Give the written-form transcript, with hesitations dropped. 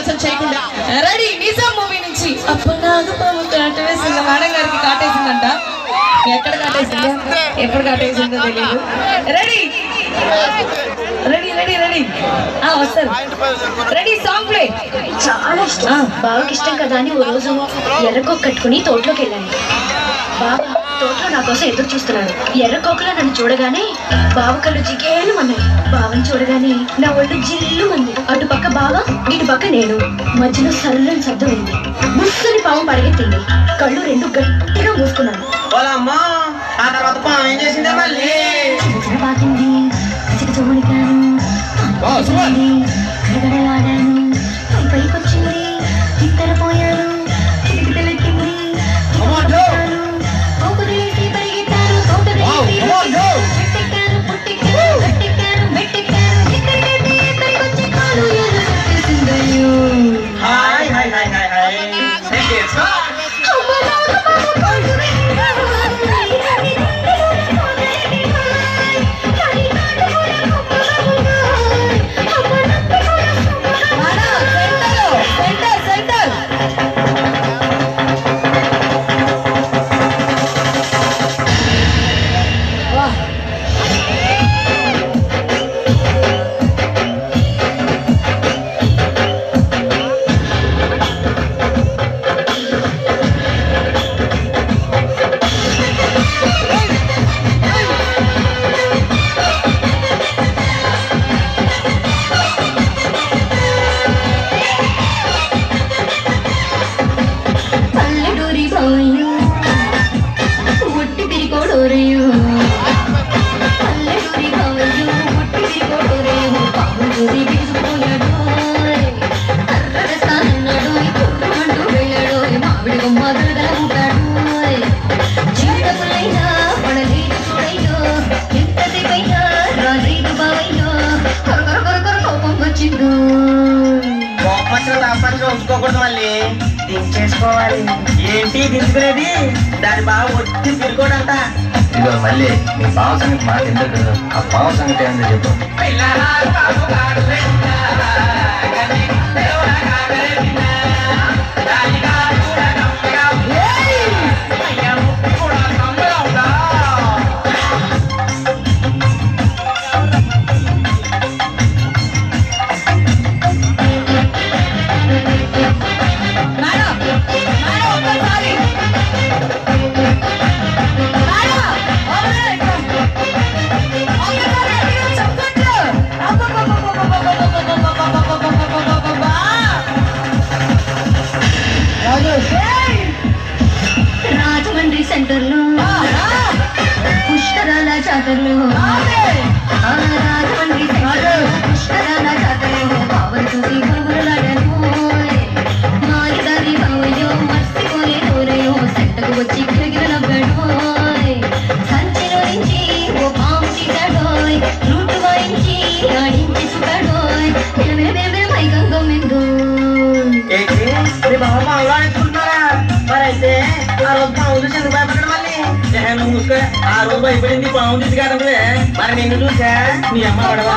ఆలస్యం చేయకుండా ready Nizam movie నుంచి అప్పనాగు పాము కాటేసింది మేడం గారికి కాటేసిందంట ఎక్కడ కాటేసిందో ఎప్పుడు కాటేసిందో తెలియదు రెడీ రెడీ రెడీ రెడీ వస్తారు రెడీ సాంగ్ ప్లే చాలా ఇష్టం బావకి ఇష్టం కదా అని ఓ రోజు ఎర్రకోక కట్టుకుని తోటలోకి వెళ్ళాను బావ తోటలో నా కోసం ఎదురు చూస్తున్నాడు ఎర్రకోకలా నన్ను చూడగానే బావ కళ్ళు జిగేలు అన్నాయి బావని చూడగానే నా ఒళ్ళు జిల్లు అంది అటు పక్క బావ ఇటు పక్క నేను మధ్యలో సర్రని శబ్దం అయింది ముస్సుని పాము పరిగెత్తింది కళ్ళు రెండు గట్టిగా మూసుకున్నాను పాకింది చూమడికాను గడగడలాడాను పైకొచ్చింది ఇద్దరపోయాను కిటికిటలెక్కింది పోకుదిలేసి పరిగెత్తాను తోటెక్కాను పుట్టెక్కాను గట్టెక్కాను మెట్టెక్కాను ఇద్దరికొచ్చి కాలు ఏదో చెప్పేసిందయ్యో ఉంచుకోకూడదు మళ్ళీ దించేసుకోవాలి ఏంటి దించుకునేది దాని బాగా వచ్చి తిరుగుకోడంట ఇదో మళ్ళీ మీ బావ సంగతి మాట ఎందుకు ఆ బావ సంగతి ఏంటో చెప్పు రాజమండ్రి సెంటర్లో పుష్కరాల జాతరలో రాజమండ్రి పుష్కరాల జాతరలో బావలు చూసి గురుగురులాడాను మాయదారి బావయ్యో మర్చిపోలేదోరయో సెంటకు వచ్చి గిరగిర నవ్వాడు సంచిలో నుంచి ఓ పాము తీశాడోయ్ రూటు వాయించి ఆడించి చూపాడోయ్ మైకంగం ఎందు మరైతే ఆ రోజు పాము చూసి ఎందుకు భయపడ్డాడు మళ్ళీ మూసుక ఆ రోజు భయపడింది పాము చూసి కాదంటే మరి నిన్ను చూసా నీ అమ్మ పడవా